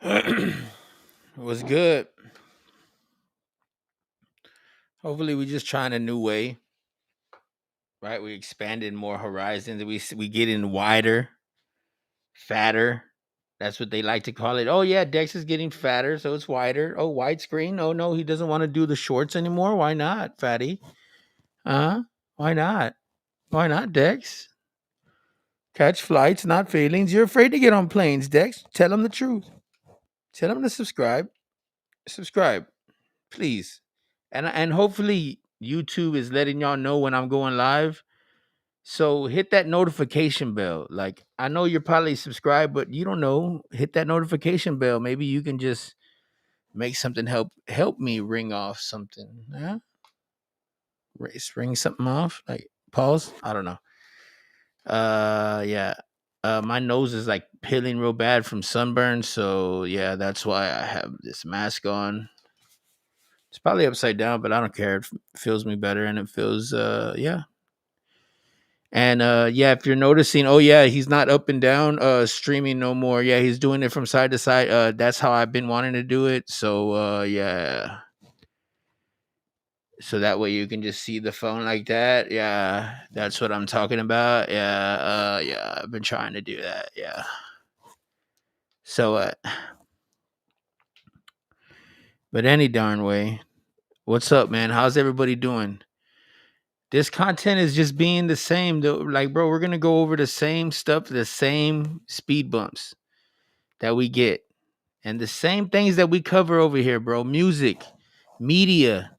It was good. Hopefully, we just trying a new way, right? We expanded more horizons. We get in wider, fatter. That's what they like to call it. Oh yeah, Dex is getting fatter, so it's wider. Oh, widescreen. Oh no, he doesn't want to do the shorts anymore. Why not, fatty? Huh? Why not? Why not, Dex? Catch flights, not feelings. You're afraid to get on planes, Dex. Tell him the truth. Tell him to subscribe. Subscribe, please. And hopefully YouTube is letting y'all know when I'm going live. So hit that notification bell. Like I know you're probably subscribed, but you don't know. Hit that notification bell. Maybe you can just make something help me ring off something. Yeah, ring something off. Like pause. I don't know. Yeah. My nose is like peeling real bad from sunburn, so yeah, that's why I have this mask on. It's probably upside down, but I don't care. It feels me better, and it feels yeah. And yeah, if you're noticing, oh yeah, he's not up and down streaming no more. Yeah, he's doing it from side to side. That's how I've been wanting to do it. So yeah. So that way you can just see the phone like that. Yeah, that's what I'm talking about. Yeah, yeah, I've been trying to do that. Yeah. So but any darn way. What's up, man? How's everybody doing? This content is just being the same though. Like, bro, we're gonna go over the same stuff, the same speed bumps that we get. And the same things that we cover over here, bro. Music, media.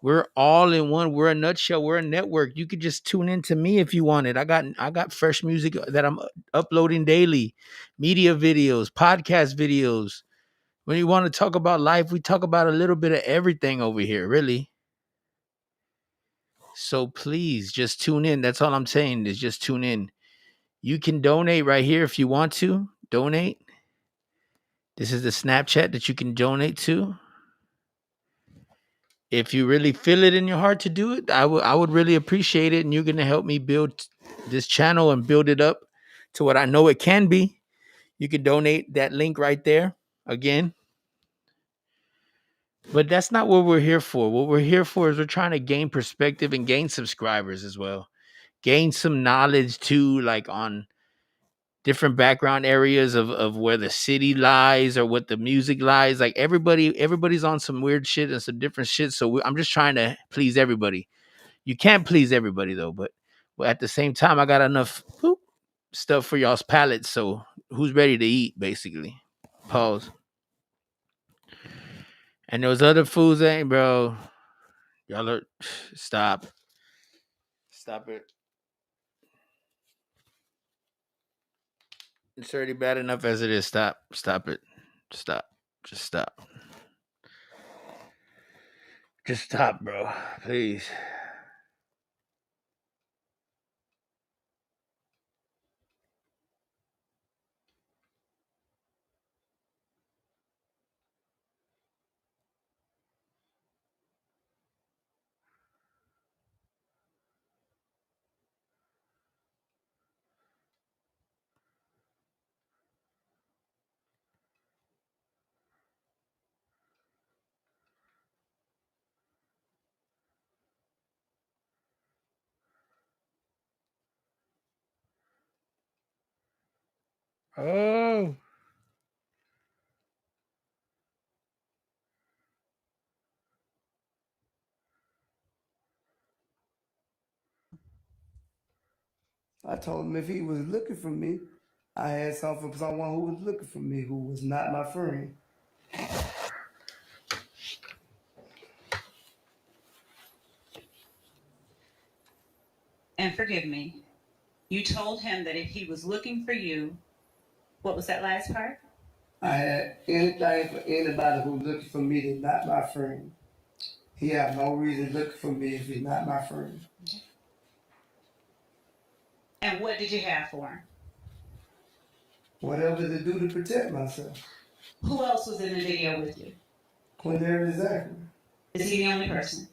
We're all in one. We're a nutshell. We're a network. You could just tune in to me if you wanted. I got fresh music that I'm uploading daily, media videos, podcast videos. When you want to talk about life, we talk about a little bit of everything over here, really. So please just tune in. That's all I'm saying is just tune in. You can donate right here if you want to. Donate. This is the Snapchat that you can donate to. If you really feel it in your heart to do it, I would really appreciate it. And you're gonna help me build this channel and build it up to what I know it can be. You can donate that link right there again. But that's not what we're here for. What we're here for is we're trying to gain perspective and gain subscribers as well. Gain some knowledge too, like on different background areas of where the city lies or what the music lies. Like everybody's on some weird shit and some different shit. So I'm just trying to please everybody. You can't please everybody though, but at the same time, I got enough stuff for y'all's palates. So who's ready to eat, basically? Pause. And those other foods ain't, bro. Y'all are stop. Stop it. It's already bad enough as it is. Stop. Stop it. Stop. Just stop. Just stop, bro. Please. Oh. I told him if he was looking for me, I had something for someone who was looking for me, who was not my friend. And forgive me, you told him that if he was looking for you, what was that last part? I had anything for anybody who looking for me that's not my friend. He have no reason looking for me if he's not my friend. And what did you have for him? Whatever to do to protect myself. Who else was in the video with you? Quindarius Zachary. Is he the only person?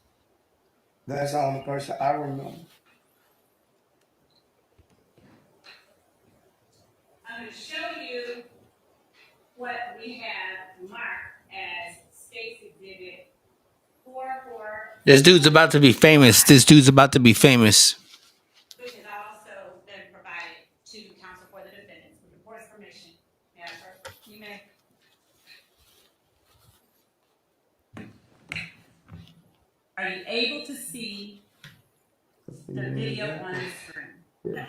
That's the only person I remember. I'm going to show you what we have marked as State's Exhibit 44. This dude's about to be famous. This dude's about to be famous. Which has also been provided to counsel for the defendants with the court's permission. Madam Clerk, you may. Are you able to see the video on the screen? Yeah.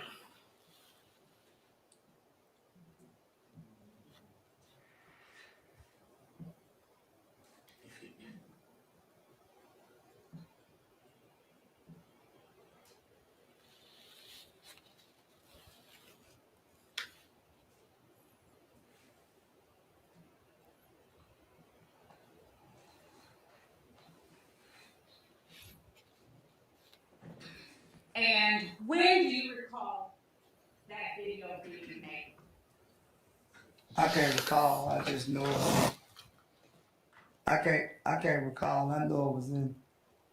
And when do you recall that video being made? I can't recall. I just know. I can't recall. I know it was in.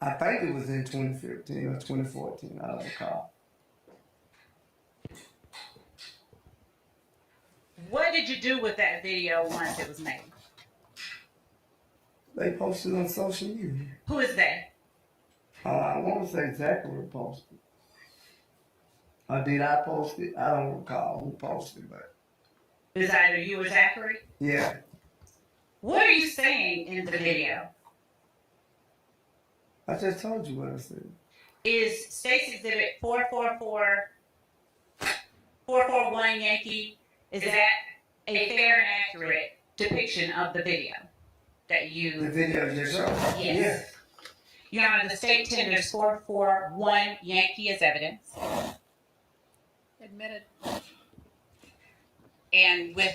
I think it was in 2015 or 2014. I don't recall. What did you do with that video once it was made? They posted on social media. Who is they? I want to say Zachary posted. Or did I post it? I don't recall who posted, but Is either you or Zachary? yeah. What are you saying in the video? I just told you what I said. Is State's Exhibit 441 Yankee, is that a fair and accurate depiction of the video that The you... video just showed. Yes. Your Honor, the state tenders 441 Yankee as evidence. Admitted. And with...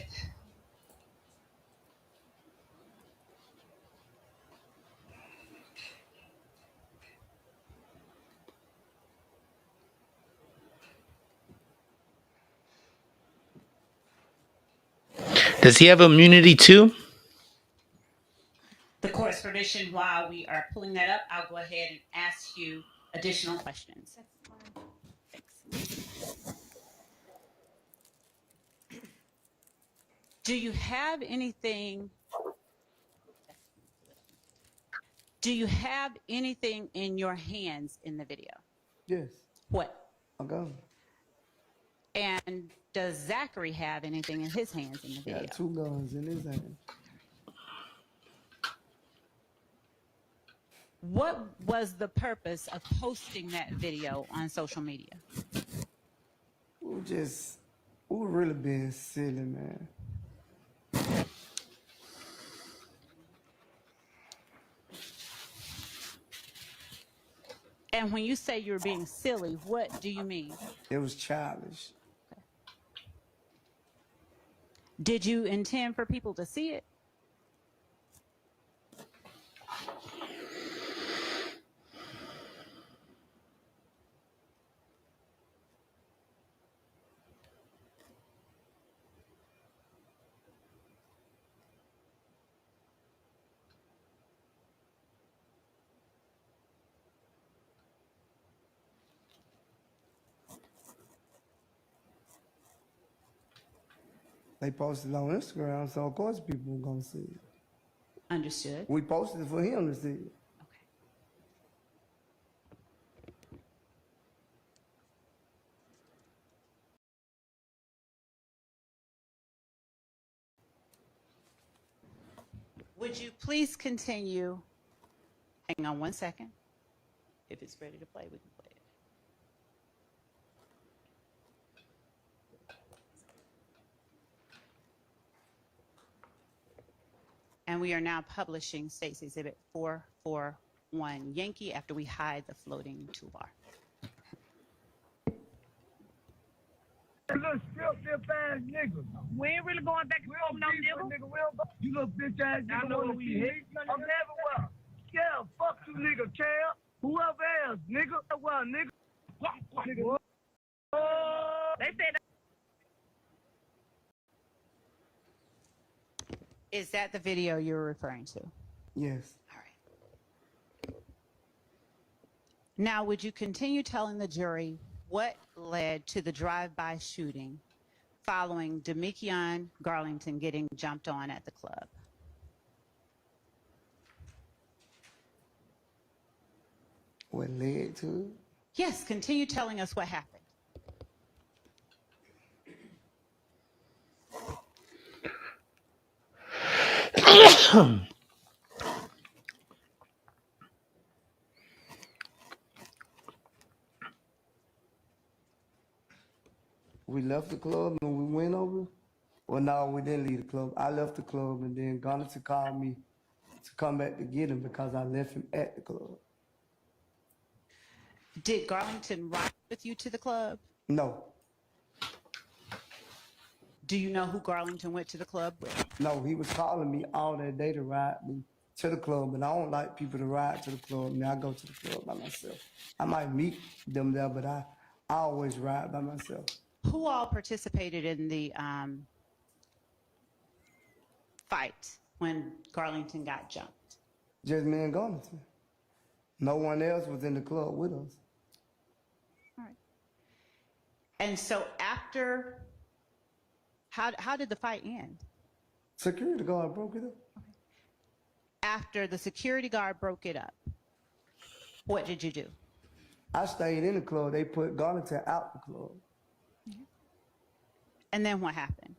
Does he have immunity too? the court's permission, while we are pulling that up, I'll go ahead and ask you additional questions. Thanks. Do you have anything? Do you have anything in your hands in the video? Yes. What? A gun. And does Zachary have anything in his hands in the He video? got 2 guns in his hand. What was the purpose of posting that video on social media? We were really being silly, man. And when you say you're being silly, what do you mean? It was childish. Did you intend for people to see it? They posted it on Instagram, so of course people were gonna see it. Understood. We posted it for him to see it. Okay. Would you please continue? Hang on one second. If it's ready to play, we can play it. And we are now publishing State's Exhibit 441 Yankee after we hide the floating toolbar. You little stiff ass nigga. We ain't really going back and We forth, don't no beef nigga. with nigga. We don't go. You little bitch ass nigga. I know wanna who see you me? is. I'm everywhere. Yeah, fuck you nigga, Cam. Whoever else, nigga. Well, nigga. Nigga. They said Is that the video you're referring to? Yes. All right. Now, would you continue telling the jury what led to the drive-by shooting following Demekion Garlington getting jumped on at the club? What led to it? Yes, continue telling us what happened. We left the club and we went over. Well, no, we didn't leave the club. I left the club and then Garlington called me to come back to get him because I left him at the club. Did Garlington ride with you to the club? No, Do you know who Garlington went to the club with? no, he was calling me all that day to ride me to the club, and I don't like people to ride to the club. I mean, I go to the club by myself. I might meet them there, but I always ride by myself. Who all participated in the fight when Garlington got jumped? Just me and Garlington. No one else was in the club with us. All right. And so after, how did the fight end? Security guard broke it up. After the security guard broke it up, what did you do? I stayed in the club. They put Garlington out the club. And then what happened?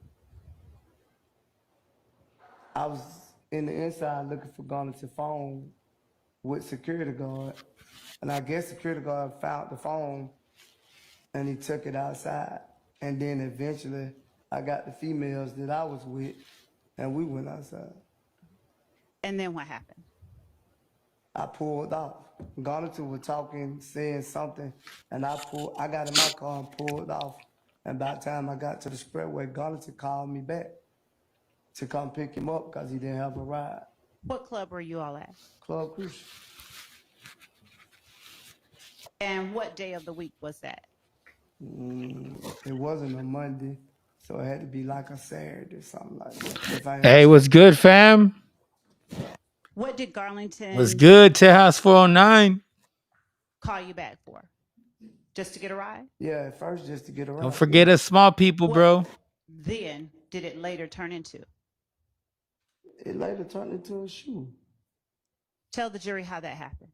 I was in the inside looking for Garlington's phone with security guard, and I guess security guard found the phone and he took it outside. And then eventually I got the females that I was with and we went outside. And then what happened? I pulled off. Garlington was talking, saying something, and I got in my car and pulled off. And by the time I got to the spreadway, Garlington called me back to come pick him up because he didn't have a ride. What club were you all at? Club Crucial. And what day of the week was that? It wasn't a Monday, so it had to be like a Saturday or something like that. Hey, what's good, fam? What did Garlington What's good, Tejas 409? call you back for? Just to get a ride? Yeah, at first just to get around. Don't forget us small people, bro. Then did it later turn into? It later turned into a shoe. Tell the jury how that happened.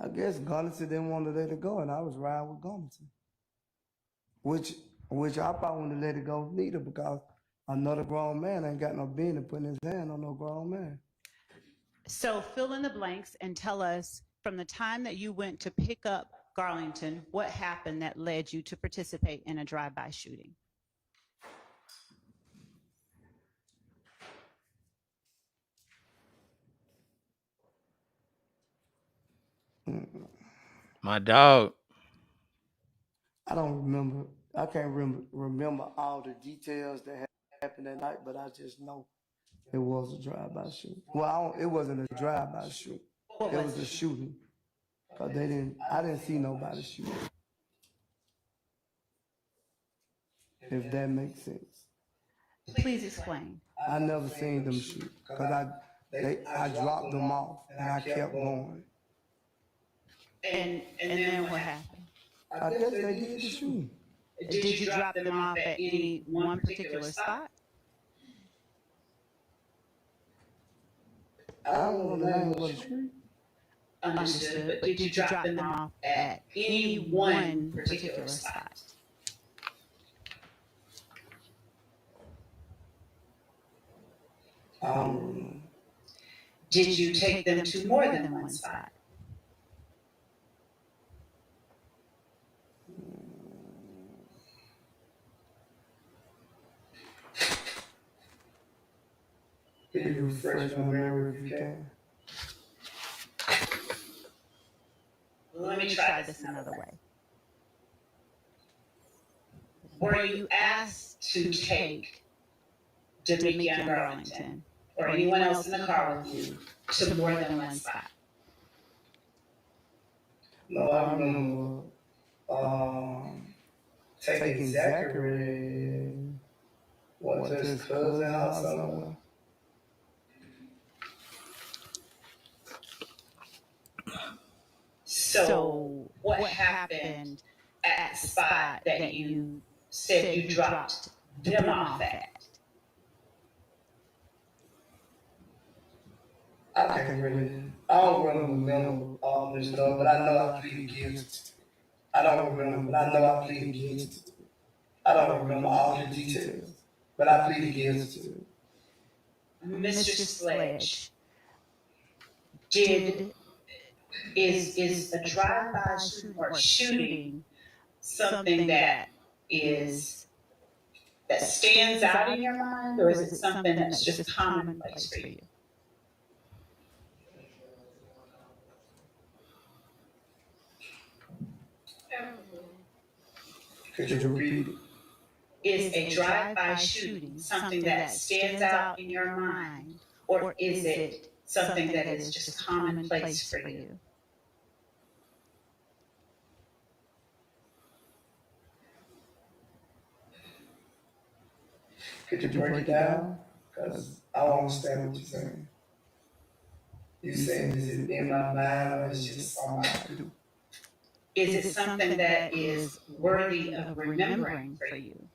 I guess Garlington didn't want to let it go, and I was riding with Garlington. Which I probably wouldn't let it go neither because another grown man ain't got no business putting his hand on no grown man. So fill in the blanks and tell us from the time that you went to pick up Garlington, what happened that led you to participate in a drive-by shooting? My dog. I don't remember. I can't remember all the details that happened that night, but I just know it was a drive-by shoot. Well, it wasn't a drive-by shoot. It was a shooting. Cause I didn't see nobody shoot. If that makes sense. Please explain. I never seen them shoot. Cause I dropped them off and I kept going. And then what happened? I guess they did the shooting. Did you drop them off at any one particular spot? I don't know the name of the street. Understood. But did you drop them off at any one particular spot? Did you take them to more than one spot? Can you refresh my memory if you can? Let me try this another way. Were you asked to take Demekion Garlington or anyone else in the car with you to more than one spot? No, I remember taking Zachary to his cousin's house somewhere. So what happened at the spot that you said you dropped them off at? I can't really. I don't remember all this stuff, but I know I pleaded guilty. I don't remember, but I know I pleaded guilty. I don't remember all the details, but I pleaded guilty. Mr. Sledge, is a drive-by shooting or shooting something that stands out in your mind, or is it something that's just commonplace for you? Could you repeat it? Is a drive-by shooting something that stands out in your mind, or is it something that is just commonplace for you? Could you break it down? Because I don't understand what you're saying. You saying, is it in my mind or is it just something I do? Is it something that is worthy of remembering for you?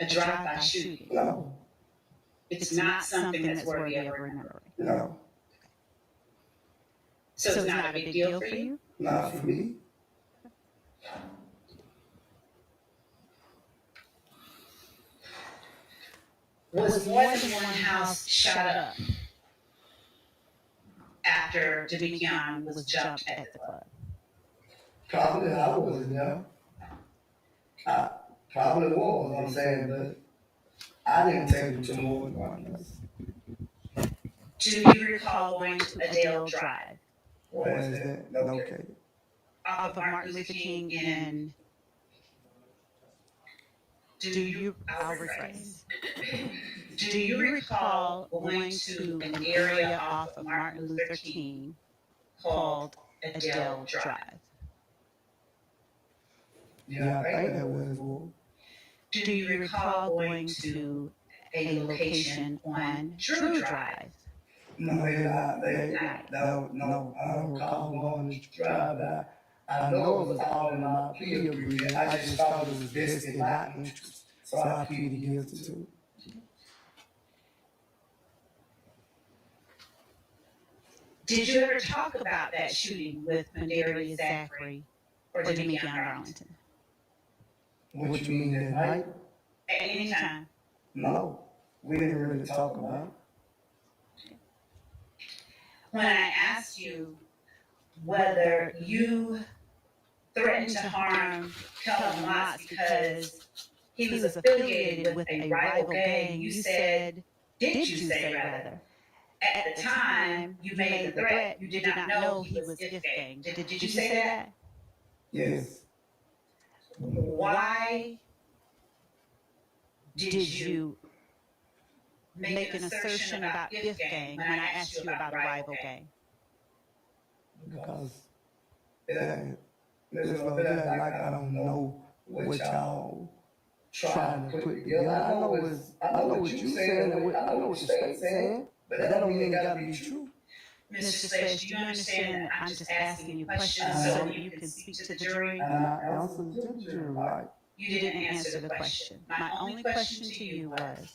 A drive-by shooting? No. It's not something that's worthy of remembering. No. So it's not a big deal for you? Not for me. Was more than one house shot up after Davikian was jumped at the club? Probably I wasn't there. I probably was, I'm saying, but I didn't take him to more than one place. Do you recall going to Adele Drive? Where is that located? Off of Martin Luther King in... I'll rephrase. Do you recall going to an area off of Martin Luther King called Adele Drive? Yeah, I think that was one. Do you recall going to a location on Drew Drive? No, no, I don't recall going to drive, but I know it was all in my plea agreement. I just thought it was best in my interest, so I pleaded guilty to it. Did you ever talk about that shooting with Mandarius Zachary or Davikian Garlington? What you mean that night? At any time? No, we didn't really talk about it. When I asked you whether you threatened to harm Kelvin Watts because he was affiliated with a rival gang, you said, did you say rather? At the time you made the threat, you did not know he was If Gang. Did you say that? Yes. Why did you make an assertion about If Gang when I asked you about a rival gang? Because it ain't like I don't know what y'all trying to put together. I know what you saying and I know what the state's saying, but that don't mean it gotta be true. Mr. Sledge, do you understand that I'm just asking you questions so that you can speak to the jury? And I answered to the jury, right? You didn't answer the question. My only question to you was,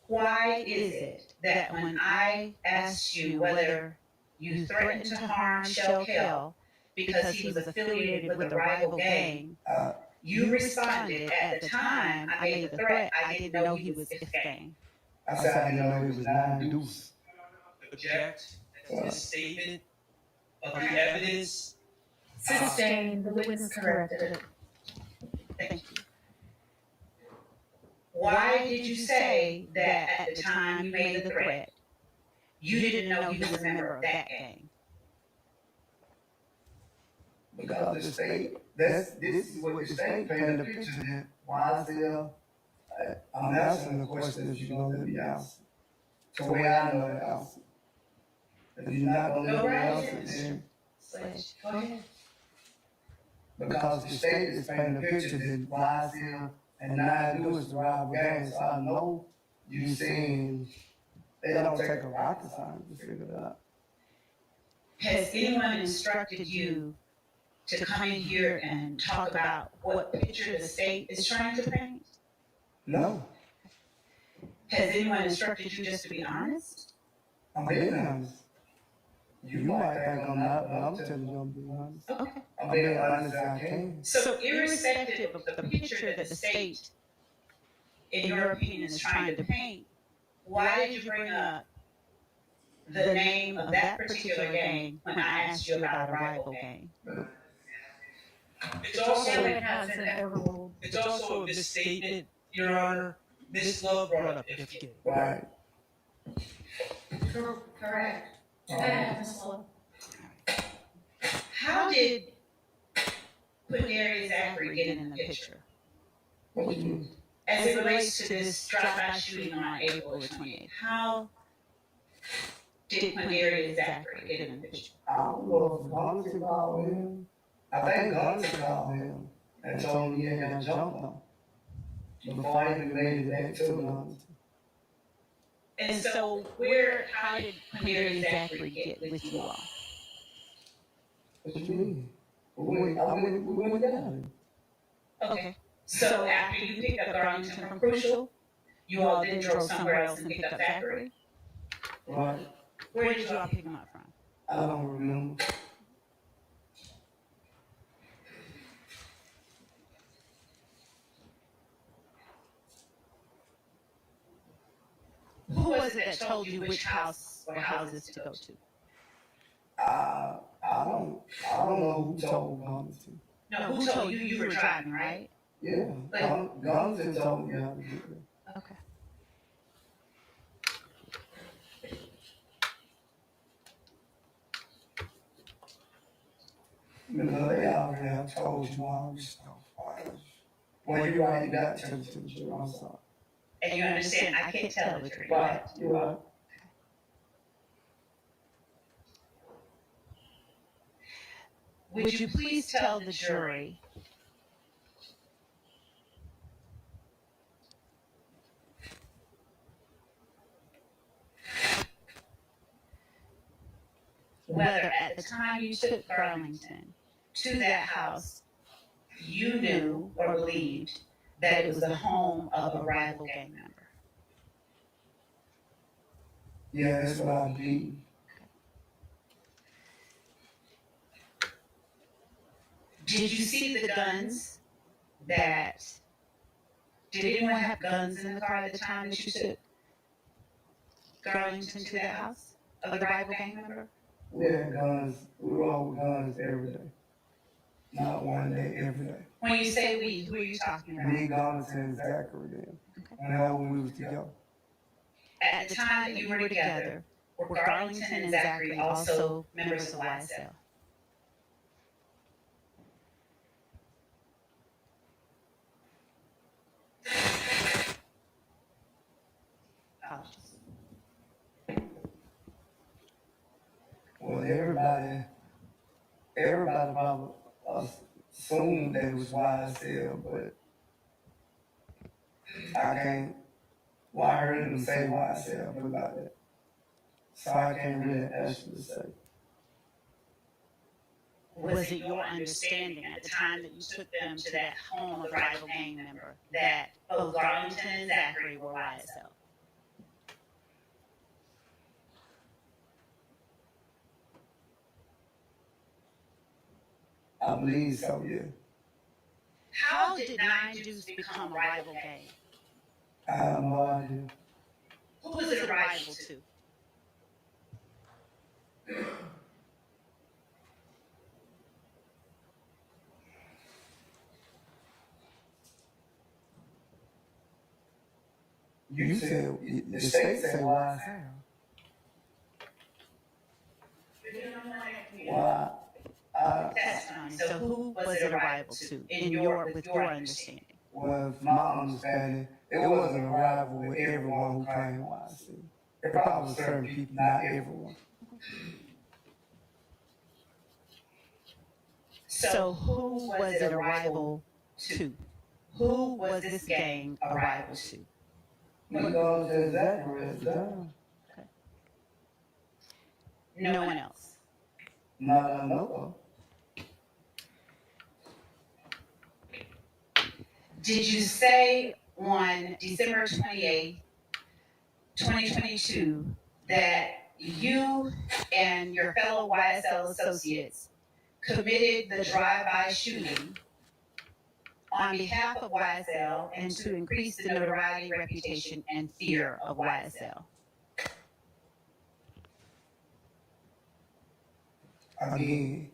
why is it that when I asked you whether you threatened to harm Shell Kell because he was affiliated with a rival gang, you responded, at the time I made the threat, I didn't know he was If Gang? I said I didn't know he was 9 Deuce. Object to the statement of the evidence. Sustained. The witness corrected. Thank you. Why did you say that at the time you made the threat, you didn't know he was a member of that gang? Because the state, this is what the state painted the picture that YSL, I'm answering the question if you're gonna let me answer. So the way I know the answer. If you're not gonna let me answer, then Sledge, go ahead. because the state is painting a picture that YSL and 9 Deuce is the rival gang, so I know you saying they don't take a rocket science to figure that out. Has anyone instructed you to come in here and talk about what picture the state is trying to paint? No, Has anyone instructed you just to be honest? I'm being honest. You might think I'm not, but I'm telling you I'm being honest. Okay. I'm being honest as I can. So, irrespective of the picture that the state, in your opinion, is trying to paint, why did you bring up the name of that particular gang when I asked you about a rival gang? It's also, It hasn't ever. it's also a misstatement, Your Honor. Miss Love brought up Ifgay. Right. Correct. That happens slow. How did Quindarius Zachary get in the picture What do you mean? as it relates to this drive-by shooting on April the 28th? How did Quindarius Zachary get in the picture? I don't know if Garnison called him. I think Garnison called him and told him he had got jumped on. Before I even made it back to Garnison. And so, how did Quindarius Zachary get with you all? What you mean? We went down. Okay. So after you picked up Garlington from Crucial, you all then drove somewhere else and picked up Zachary? Right. Where did you all pick him up from? I don't remember. Who was it that told you which house or houses to go to? I don't know who told Garnison. No, who told you you were driving, right? Yeah, Garnison told me how to get there. Okay. Because they already have told you all this stuff. Well, you already got to the jury, I'm sorry. And you understand, I can't tell the jury. Right, you're right. Would you please tell the jury whether at the time you took Garlington to that house, you knew or believed that it was the home of a rival gang member? Yeah, that's what I believe. Did you see the guns that, did anyone have guns in the car at the time that you took Garlington to that house of the rival gang member? We had guns, we roll with guns every day. Not one day, every day. When you say we, who are you talking about? Me, Garnison, and Zachary then. And that when we was together. At the time that you were together, were Garlington and Zachary also members of YSL? Well, everybody probably assumed they was YSL, but I can't, well, I heard them say YSL, put it like that. So I can't really actually say. Was it your understanding at the time that you took them to that home of rival gang member that both Garlington and Zachary were YSL? I believe so, yeah. How did Nine Deuce become a rival gang? I have no idea. Who was it a rival to? You said, the state said YSL. Well, Testimony. So who was it a rival to with your understanding? well, my understanding, it wasn't a rival with everyone who claimed YSL. It probably was certain people, not everyone. So who was it a rival to? Who was this gang a rival to? You know, there's Zachary at the time. No one else. Not that I know Did you say on December 28th, 2022, that you and your fellow YSL associates committed the drive-by shooting on behalf of YSL and to increase the notoriety, reputation, and fear of YSL. Again,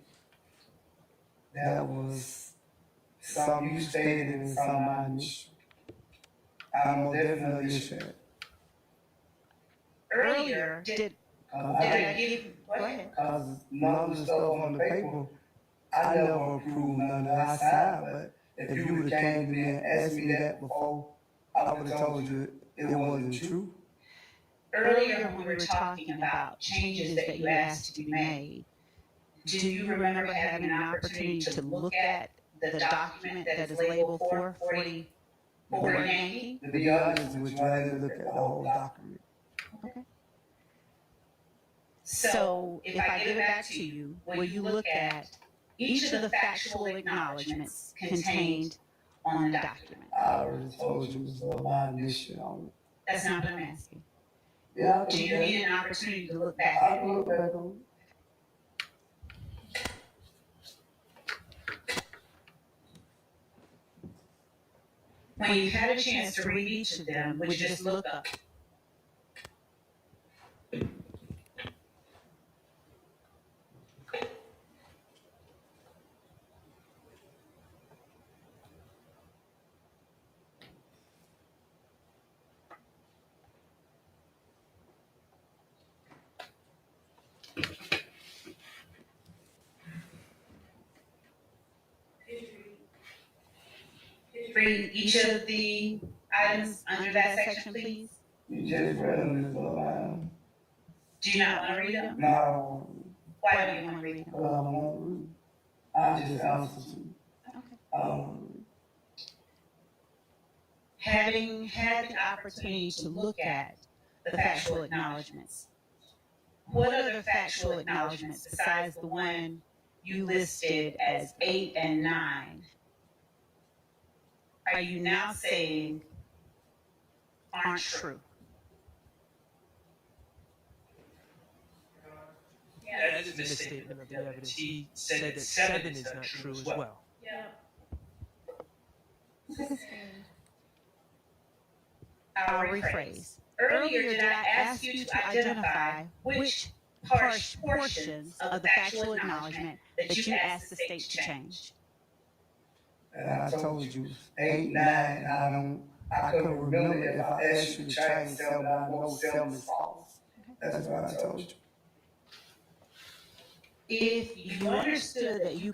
that was something you stated and something I initiated. I most definitely initiated. Earlier, did I give? Go ahead. Because none of the stuff on the paper, I never approved none of that. I signed, but if you would have came to me and asked me that before, I would have told you it wasn't true. Earlier, when we were talking about changes that you asked to be made, do you remember having an opportunity to look at the document that is labeled 444 Yankee? To be honest with you, I didn't look at the whole document. Okay. So, if I give it back to you, will you look at each of the factual acknowledgments contained on the document? I already told you, Ms. Love, I initiated on it. That's not what I'm asking. Yeah, Do you need an opportunity to look back I at can it? look back on it. When you've had a chance to read each of them, would you just look up? Read each of the items under that section, please. You just read them, Ms. Love. Do you not want to read them? No, I don't want to. Why don't you want to read them? Because I don't want to read. I just answer to you. Okay. I don't want to read. Having had the opportunity to look at the factual acknowledgments, what other factual acknowledgments besides the one you listed as 8 and 9 are you now saying aren't true? That is a misstatement of the evidence. He said that 7 is not true as well. I'll rephrase. Earlier, did I ask you to identify which portions of the factual acknowledgement that you asked the state to change? And I told you, 8, 9, I couldn't remember if I asked you to change 7, but I know 7 is false. That's what I told you. If you understood that you